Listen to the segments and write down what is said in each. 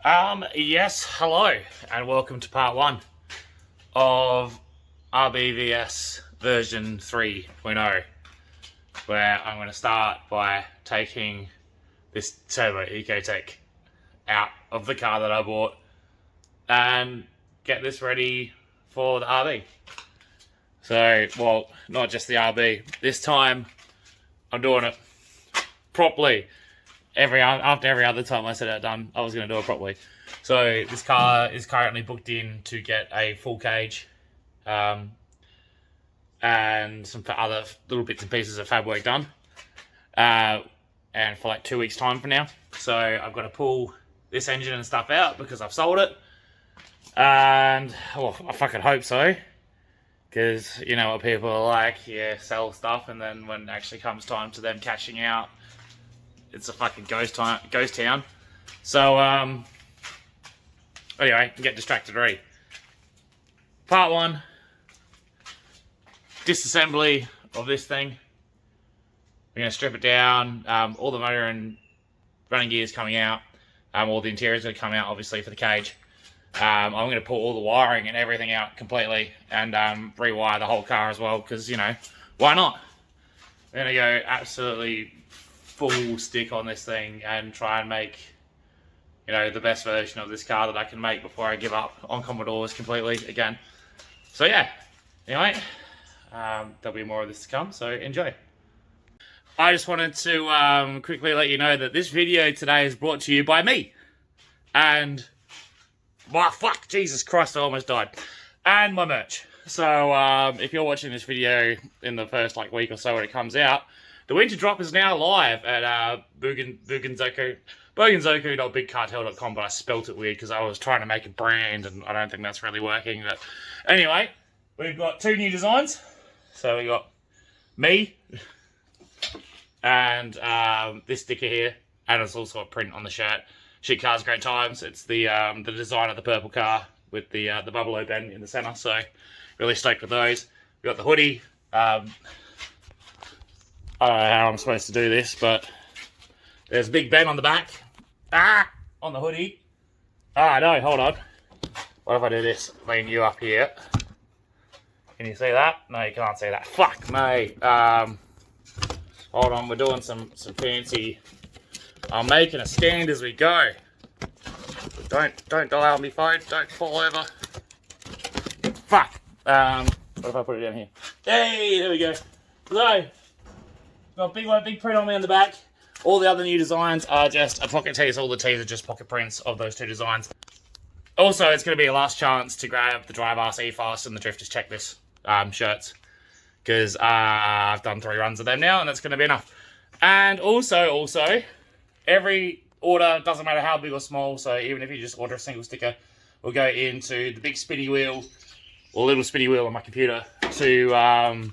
Yes, hello, and welcome to part 1 of RBVS version 3.0, where I'm going to start by taking this turbo ecotec out of the car that I bought and get this ready for the RB. So, well, not just the RB. This time, I'm doing it properly. After every other time I said it done, I was going to do it properly. So this car is currently booked in to get a full cage, and some other little bits and pieces of fab work done, and for like 2 weeks time from now. So I've got to pull this engine and stuff out because I've sold it, and well, I fucking hope so, because you know what people are like, yeah, sell stuff, and then when it actually comes time to them cashing out, it's a fucking ghost town. So, anyway, get distracted already. Part 1, disassembly of this thing. We're going to strip it down, all the motor and running gears coming out, all the interior is going to come out, obviously, for the cage. I'm going to pull all the wiring and everything out completely, and rewire the whole car as well, because, you know, why not? We're going to go absolutely full stick on this thing and try and make, you know, the best version of this car that I can make before I give up on Commodores completely again. So yeah, anyway, there'll be more of this to come, so enjoy. I just wanted to quickly let you know that this video today is brought to you by me. And, well, fuck, Jesus Christ, I almost died. And my merch. So if you're watching this video in the first like week or so when it comes out, the winter drop is now live at boganzoku.bigcartel.com, but I spelt it weird because I was trying to make a brand and I don't think that's really working. But anyway, we've got 2 new designs. So we got me and this sticker here, and it's also a print on the shirt. Shit cars, great times. It's the design of the purple car with the bubble bend in the center. So really stoked with those. We got the hoodie. I don't know how I'm supposed to do this, but there's a big Ben on the back. On the hoodie. No, hold on. What if I do this? Lean you up here. Can you see that? No, you can't see that. Fuck me. Hold on, we're doing some fancy. I'm making a stand as we go. Don't die on me phone. Don't fall over. Fuck. What if I put it down here? Hey, there we go. So, got a big print on me on the back. All the other new designs are just a pocket tees. All the tees are just pocket prints of those 2 designs. Also, it's going to be a last chance to grab the Drive Ass E-Fast and the Drifters Checklist shirts, because I've done 3 runs of them now, and that's going to be enough. And also, every order, doesn't matter how big or small, so even if you just order a single sticker, will go into the big spinny wheel, or little spinny wheel on my computer, to have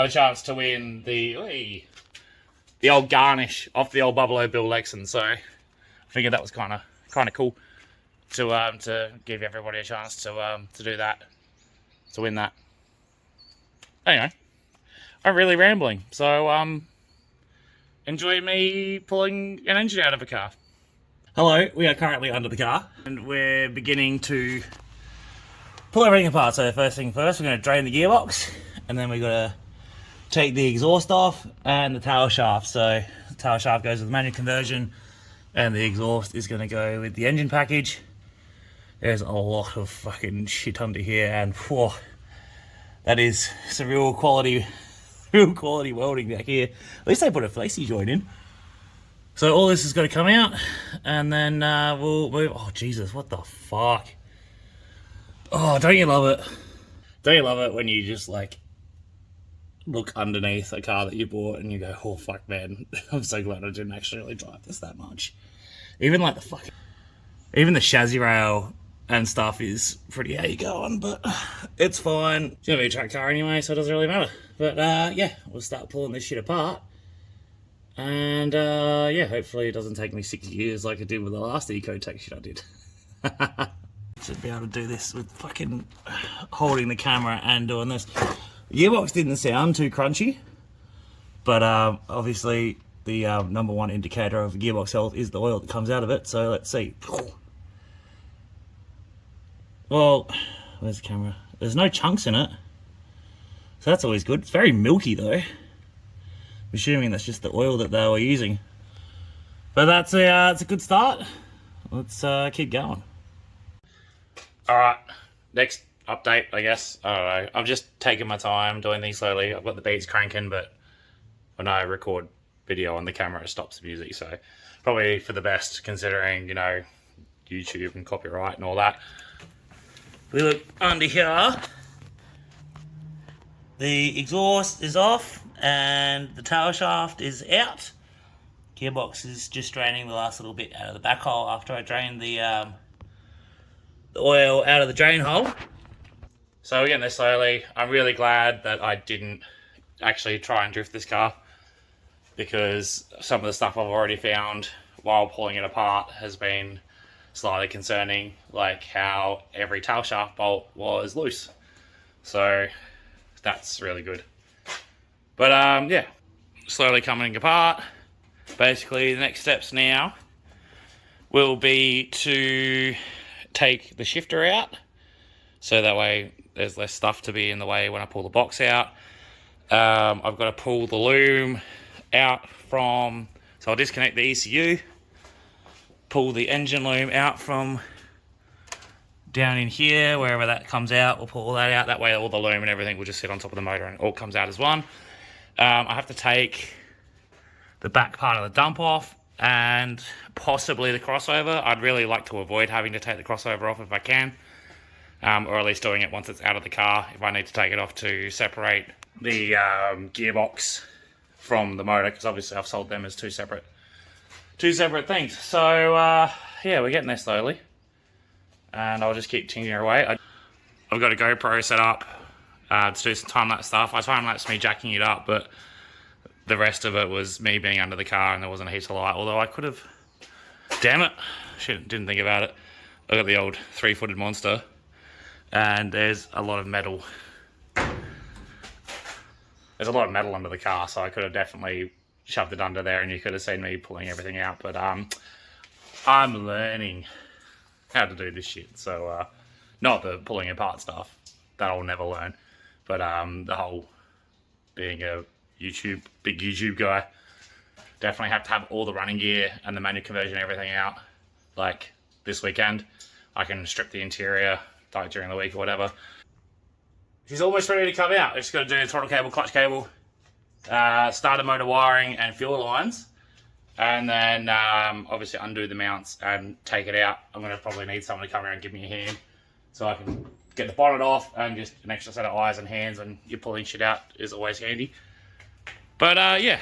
a chance to win the old garnish off the old Bubble Bill Lexan. So I figured that was kind of cool to give everybody a chance to do that, to win that. Anyway, I'm really rambling, so enjoy me pulling an engine out of a car. Hello, we are currently under the car and we're beginning to pull everything apart. So first thing first, we're going to drain the gearbox, and then we're going to take the exhaust off and the tail shaft. So the tail shaft goes with the manual conversion, and the exhaust is going to go with the engine package. There's a lot of fucking shit under here, and whoa, that is some real quality welding back here. At least they put a flexi joint in. So all this is going to come out, and then we'll move. Oh Jesus, what the fuck? Oh, don't you love it? Don't you love it when you just like look underneath a car that you bought and you go, oh fuck man, I'm so glad I didn't actually really drive this that much. Even like even the chassis rail and stuff is pretty how you going, but it's fine. It's gonna be a track car anyway, so it doesn't really matter. But yeah, we'll start pulling this shit apart. And yeah, hopefully it doesn't take me 6 years like it did with the last ecotec shit I did. Should be able to do this with fucking holding the camera and doing this. The gearbox didn't sound too crunchy, but obviously the number one indicator of gearbox health is the oil that comes out of it. So let's see. Well, where's the camera? There's no chunks in it, so that's always good. It's very milky though. I'm assuming that's just the oil that they were using. But that's it's a good start. Let's keep going. Alright, next update, I guess. I don't know. I'm just taking my time, doing things slowly. I've got the beats cranking, but when I record video on the camera, it stops the music. So probably for the best, considering, you know, YouTube and copyright and all that. We look under here. The exhaust is off and the tail shaft is out. Gearbox is just draining the last little bit out of the back hole after I drained the oil out of the drain hole. So we're getting there slowly. I'm really glad that I didn't actually try and drift this car, because some of the stuff I've already found while pulling it apart has been slightly concerning, like how every tail shaft bolt was loose. So that's really good. But yeah, slowly coming apart. Basically the next steps now will be to take the shifter out, so that way there's less stuff to be in the way when I pull the box out. I've got to pull the loom out from, so I'll disconnect the ECU, pull the engine loom out from down in here, wherever that comes out, we'll pull all that out. That way all the loom and everything will just sit on top of the motor and it all comes out as one. I have to take the back part of the dump off and possibly the crossover. I'd really like to avoid having to take the crossover off if I can, or at least doing it once it's out of the car if I need to take it off to separate the gearbox from the motor, because obviously I've sold them as two separate things. So yeah, we're getting there slowly, and I'll just keep tinkering away. I've got a GoPro set up to do some time-lapse stuff. I time-lapsed me jacking it up, but the rest of it was me being under the car and there wasn't a heat of light, although I could have, damn it, didn't think about it. I got the old 3-footed monster, and there's a lot of metal. There's a lot of metal under the car, so I could have definitely shoved it under there and you could have seen me pulling everything out. But I'm learning how to do this shit. So not the pulling apart stuff, that I'll never learn, but the whole being a big YouTube guy, definitely have to have all the running gear and the manual conversion and everything out. Like this weekend, I can strip the interior like during the week or whatever. She's almost ready to come out. Just got to do throttle cable, clutch cable, starter motor wiring and fuel lines, and then obviously undo the mounts and take it out. I'm going to probably need someone to come around and give me a hand so I can get the bonnet off, and just an extra set of eyes and hands when you're pulling shit out is always handy. But yeah,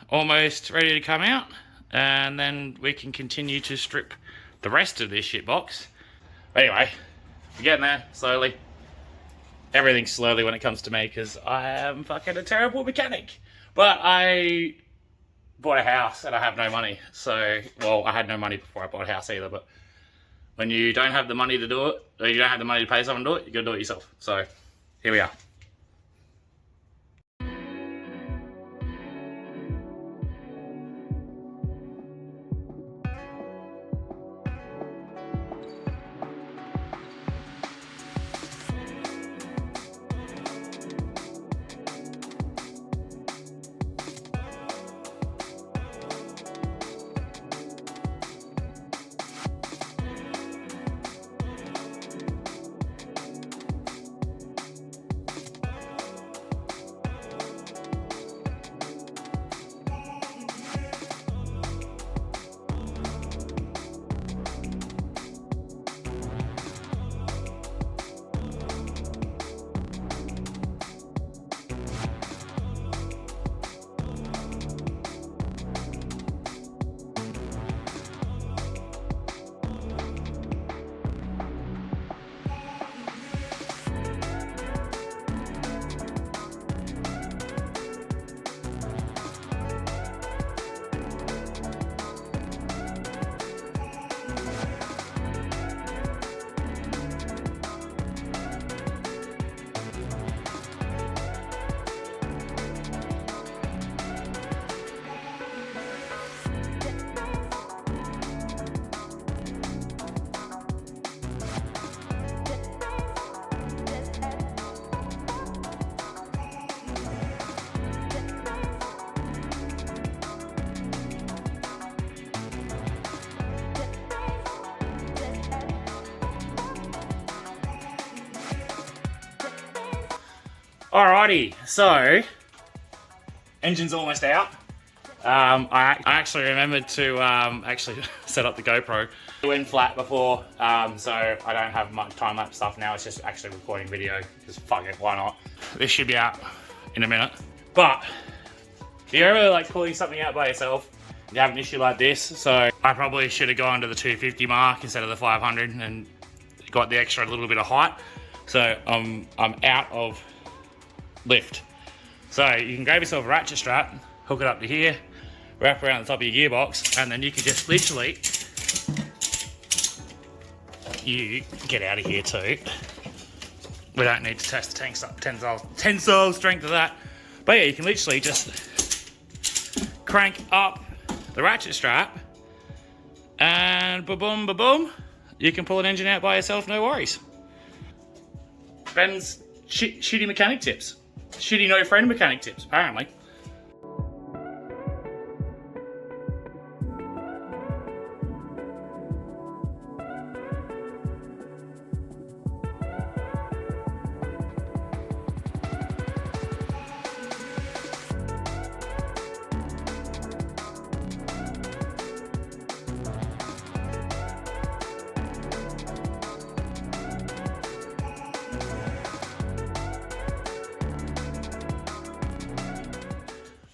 almost ready to come out, and then we can continue to strip the rest of this shit box. But anyway, we're getting there slowly. Everything's slowly when it comes to me, because I am fucking a terrible mechanic. But I bought a house and I have no money. So, well, I had no money before I bought a house either, but when you don't have the money to do it, or you don't have the money to pay someone to do it, you gotta do it yourself. So, here we are. Alrighty, so engine's almost out. I actually remembered to actually set up the GoPro. It went flat before, so I don't have much time-lapse stuff now. It's just actually recording video, because fuck it, why not? This should be out in a minute. But if you ever like pulling something out by yourself, you have an issue like this, so I probably should have gone to the 250 mark instead of the 500 and got the extra little bit of height. So I'm out of lift. So you can grab yourself a ratchet strap, hook it up to here, wrap around the top of your gearbox, and then you can just literally, you get out of here too. We don't need to test the tensile strength of that. But yeah, you can literally just crank up the ratchet strap and ba-boom, ba-boom, you can pull an engine out by yourself, no worries. Ben's shitty mechanic tips. Shitty no friend mechanic tips, apparently.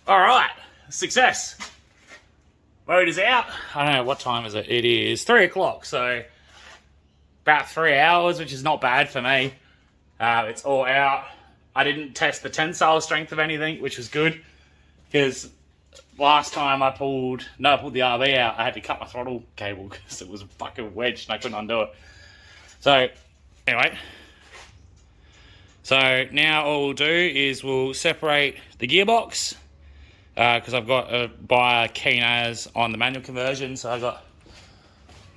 All right, success. Motor's out. I don't know, what time is it? It is 3 o'clock, so about 3 hours, which is not bad for me. It's all out. I didn't test the tensile strength of anything, which was good, because last time I pulled the RB out, I had to cut my throttle cable because it was fucking wedged and I couldn't undo it. So, anyway. So now all we'll do is we'll separate the gearbox, because I've got a buy keen as on the manual conversion, so I've got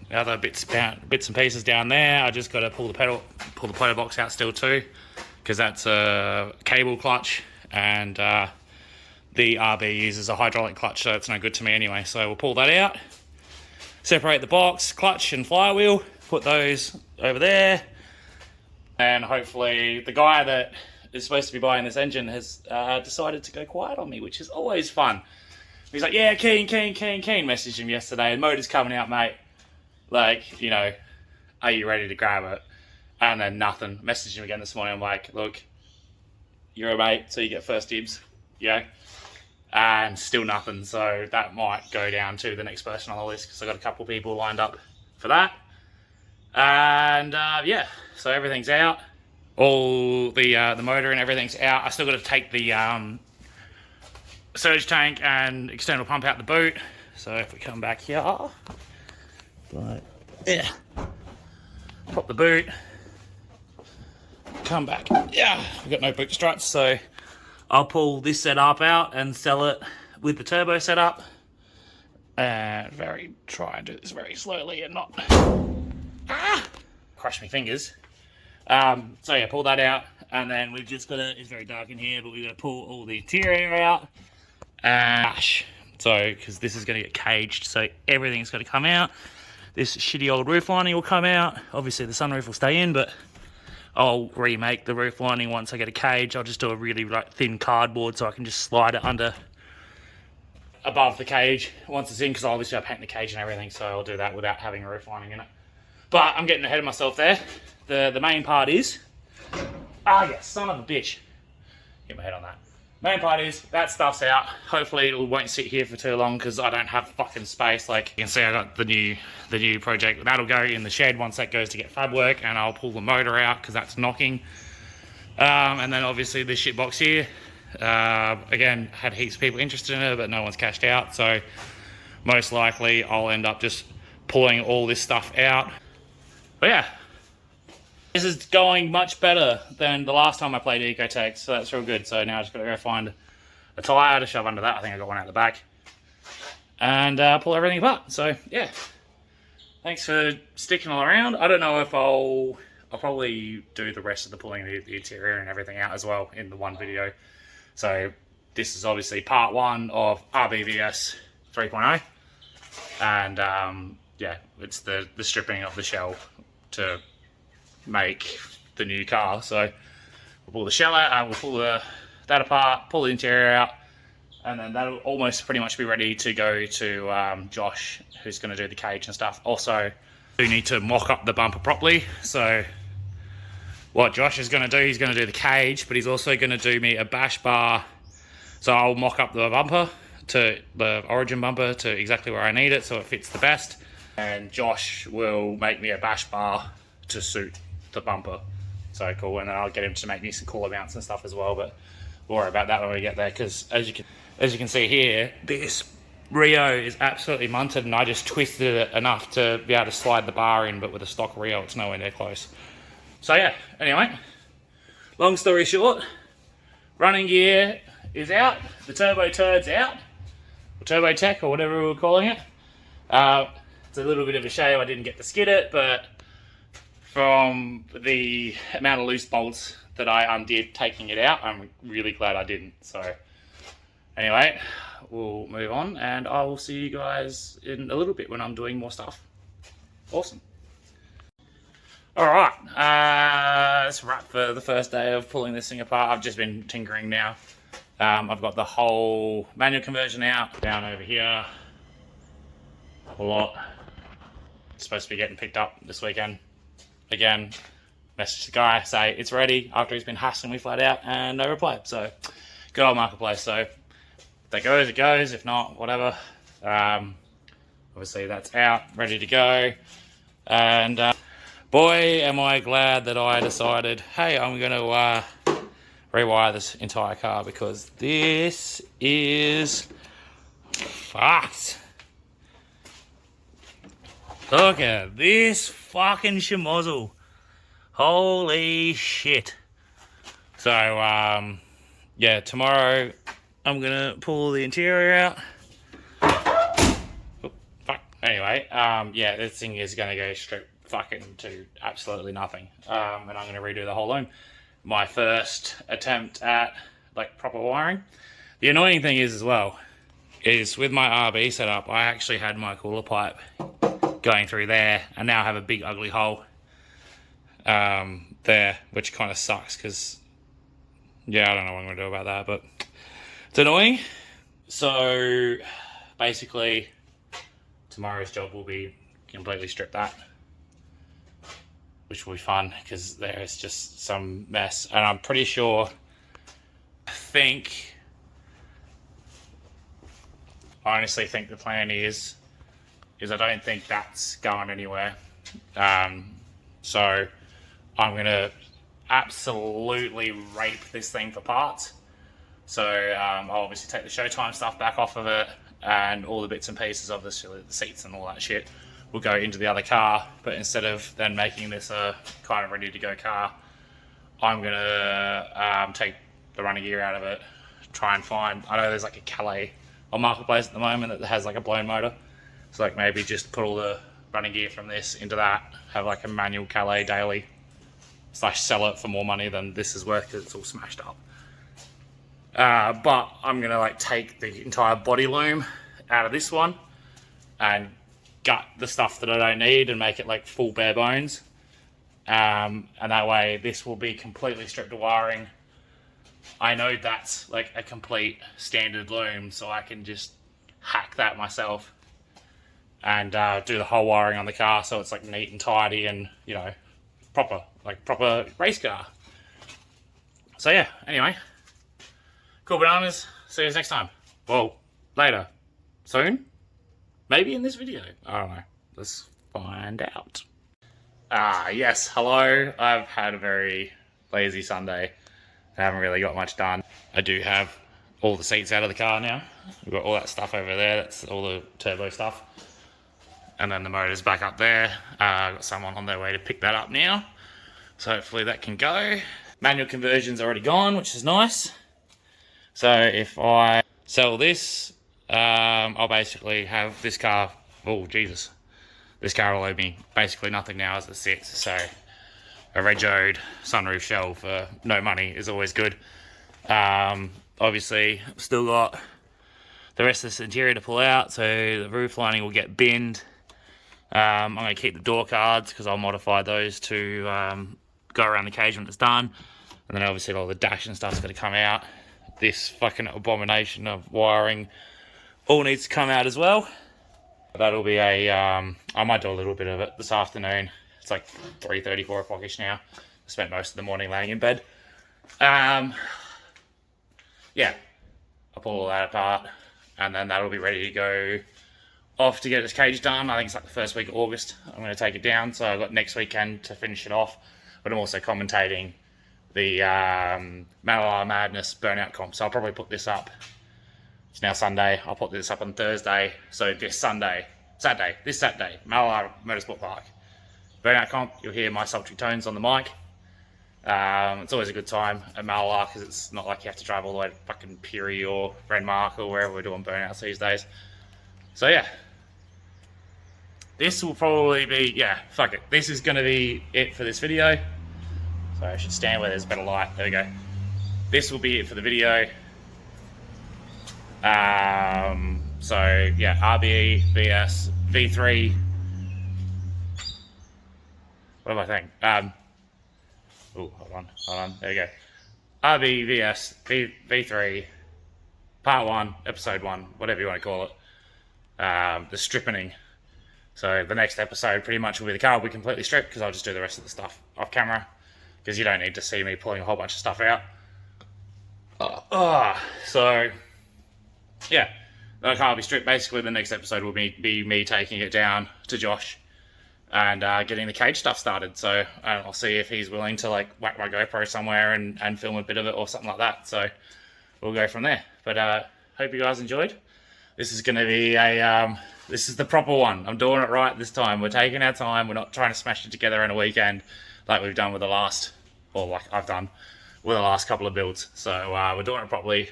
the other bits and pieces down there. I just got to pull the pedal box out still too, because that's a cable clutch, and the RB uses a hydraulic clutch, so it's no good to me anyway. So we'll pull that out, separate the box, clutch and flywheel, put those over there, and hopefully the guy that is supposed to be buying this engine has decided to go quiet on me, which is always fun. He's like, yeah, keen. Messaged him yesterday, and motor's coming out, mate. Like, you know, are you ready to grab it? And then nothing. Messaged him again this morning. I'm like, look, you're a mate, so you get first dibs, yeah. And still nothing. So that might go down to the next person on the list, because I got a couple people lined up for that. And yeah, so everything's out. All the motor and everything's out. I still got to take the surge tank and external pump out the boot. So if we come back here, like, yeah, pop the boot, come back. Yeah, we've got no boot struts, so I'll pull this setup out and sell it with the turbo setup. And try and do this very slowly and not crush my fingers. So yeah, pull that out, and then we've just got to, it's very dark in here, but we've got to pull all the interior out. So, because this is going to get caged, so everything's got to come out. This shitty old roof lining will come out. Obviously the sunroof will stay in, but I'll remake the roof lining once I get a cage. I'll just do a really thin cardboard so I can just slide it under above the cage once it's in, because obviously I paint the cage and everything, so I'll do that without having a roof lining in it. But I'm getting ahead of myself there. The main part is, yes, son of a bitch. Get my head on that. Main part is, that stuff's out. Hopefully it won't sit here for too long, because I don't have fucking space. Like you can see, I got the new project. That'll go in the shed once that goes to get fab work, and I'll pull the motor out because that's knocking. And then obviously this shit box here. Again, had heaps of people interested in it, but no one's cashed out. So most likely I'll end up just pulling all this stuff out. But yeah, this is going much better than the last time I played Ecotec, so that's real good. So now I just got to go find a tyre to shove under that. I think I got one out the back. And pull everything apart. So yeah, thanks for sticking all around. I don't know if I'll probably do the rest of the pulling the interior and everything out as well in the one video. So this is obviously part 1 of RBVS 3.0. And yeah, it's the stripping of the shell to make the new car. So We'll pull the shell out, and we'll pull that apart, pull the interior out, and then that'll almost pretty much be ready to go to Josh, who's going to do the cage and stuff. Also, we need to mock up the bumper properly. So what Josh is going to do, he's going to do the cage, but he's also going to do me a bash bar. So I'll mock up the bumper, to the origin bumper, to exactly where I need it so it fits the best. And Josh will make me a bash bar to suit the bumper. So cool, and then I'll get him to make me some cooler mounts and stuff as well, but we'll worry about that when we get there, because as you can see here, this Rio is absolutely munted, and I just twisted it enough to be able to slide the bar in, but with a stock Rio it's nowhere near close. So yeah, anyway, long story short, running gear is out, the turbo turd's out, or turbo tech, or whatever we were calling it. It's a little bit of a shame I didn't get to skid it, but from the amount of loose bolts that I undid taking it out, I'm really glad I didn't. So anyway, we'll move on, and I will see you guys in a little bit when I'm doing more stuff. Awesome. Alright, that's a wrap for the first day of pulling this thing apart. I've just been tinkering now. I've got the whole manual conversion out, down over here. A lot. It's supposed to be getting picked up this weekend. Again, message the guy, say it's ready, after he's been hassling me flat out, and no reply. So, good old marketplace. So, if that goes, it goes. If not, whatever. Obviously, that's out, ready to go. And boy, am I glad that I decided, hey, I'm going to rewire this entire car, because this is fucked. Look at this fucking schmozzle. Holy shit. So, yeah, tomorrow I'm gonna pull the interior out. Oh, fuck. Anyway, yeah, this thing is gonna go straight fucking to absolutely nothing. And I'm gonna redo the whole loom. My first attempt at, like, proper wiring. The annoying thing is, as well, is with my RB setup, I actually had my cooler pipe going through there, and now I have a big ugly hole there, which kind of sucks, because yeah, I don't know what I'm gonna do about that, but it's annoying. So basically tomorrow's job will be completely strip that, which will be fun, because there is just some mess, and I'm pretty sure, I honestly think the plan is I don't think that's going anywhere. So I'm gonna absolutely rape this thing for parts. So I'll obviously take the Showtime stuff back off of it, and all the bits and pieces of the seats and all that shit will go into the other car. But instead of then making this a kind of ready to go car, I'm gonna take the running gear out of it, try and find, I know there's like a Calais on Marketplace at the moment that has like a blown motor. So like maybe just put all the running gear from this into that, have like a manual Calais daily, / sell it for more money than this is worth, because it's all smashed up. But I'm gonna like take the entire body loom out of this one and gut the stuff that I don't need and make it like full bare bones. And that way this will be completely stripped of wiring. I know that's like a complete standard loom, so I can just hack that myself and do the whole wiring on the car, so it's like neat and tidy and, you know, proper race car. So yeah, anyway, cool bananas. See you next time. Well, later, soon, maybe in this video. I don't know. Let's find out. Yes, hello. I've had a very lazy Sunday. I haven't really got much done. I do have all the seats out of the car now. We've got all that stuff over there. That's all the turbo stuff. And then the motor's back up there. I've got someone on their way to pick that up now. So hopefully that can go. Manual conversion's already gone, which is nice. So if I sell this, I'll basically have this car, oh Jesus. This car will owe me basically nothing now as it sits. So a regoed sunroof shell for no money is always good. Obviously, still got the rest of this interior to pull out, so the roof lining will get binned. I'm going to keep the door cards because I'll modify those to go around the cage when it's done. And then obviously all the dash and stuff's got to come out. This fucking abomination of wiring all needs to come out as well. That'll be a, I might do a little bit of it this afternoon. It's like 3:30, 4 o'clock-ish now. I spent most of the morning laying in bed. Yeah, I'll pull all that apart, and then that'll be ready to go off to get its cage done. I think it's like the first week of August. I'm going to take it down, so I've got next weekend to finish it off. But I'm also commentating the Malala Madness Burnout comp, so I'll probably put this up. It's now Sunday. I'll put this up on Thursday. So this Saturday, Malala Motorsport Park Burnout comp. You'll hear my sultry tones on the mic. It's always a good time at Malala because it's not like you have to drive all the way to fucking Peary or Renmark or wherever we're doing burnouts these days. So yeah, this will probably be, yeah, fuck it. This is going to be it for this video. So I should stand where there's a better light. There we go. This will be it for the video. So yeah, RBVS V3. What am I saying? Oh, hold on. There we go. RBVS V3 Part 1, Episode 1, whatever you want to call it. The stripping. So the next episode pretty much will be the car will be completely stripped because I'll just do the rest of the stuff off camera because you don't need to see me pulling a whole bunch of stuff out. So yeah, the car will be stripped. Basically the next episode will be me taking it down to Josh and getting the cage stuff started. So I'll see if he's willing to like whack my GoPro somewhere and film a bit of it or something like that. So we'll go from there. But hope you guys enjoyed. This is going to be a, this is the proper one. I'm doing it right this time. We're taking our time. We're not trying to smash it together in a weekend like we've done with the last, or like I've done with the last couple of builds. So we're doing it properly.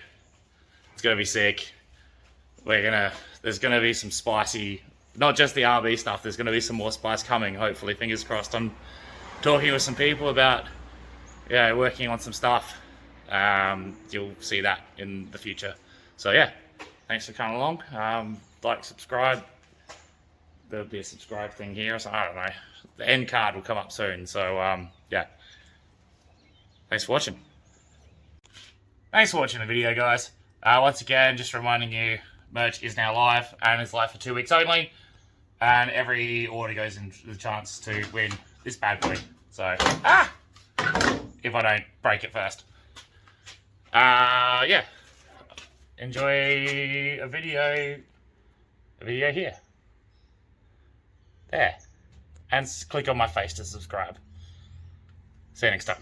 It's going to be sick. There's going to be some spicy, not just the RB stuff, there's going to be some more spice coming, hopefully, fingers crossed. I'm talking with some people about, yeah, working on some stuff. You'll see that in the future. So yeah, thanks for coming along. Like, subscribe. There'll be a subscribe thing here, so I don't know. The end card will come up soon, so yeah. Thanks for watching. Thanks for watching the video, guys. Once again, just reminding you, merch is now live, and it's live for 2 weeks only. And every order goes in the chance to win this bad boy. So, if I don't break it first. Yeah. Enjoy a video here. There. And click on my face to subscribe. See you next time.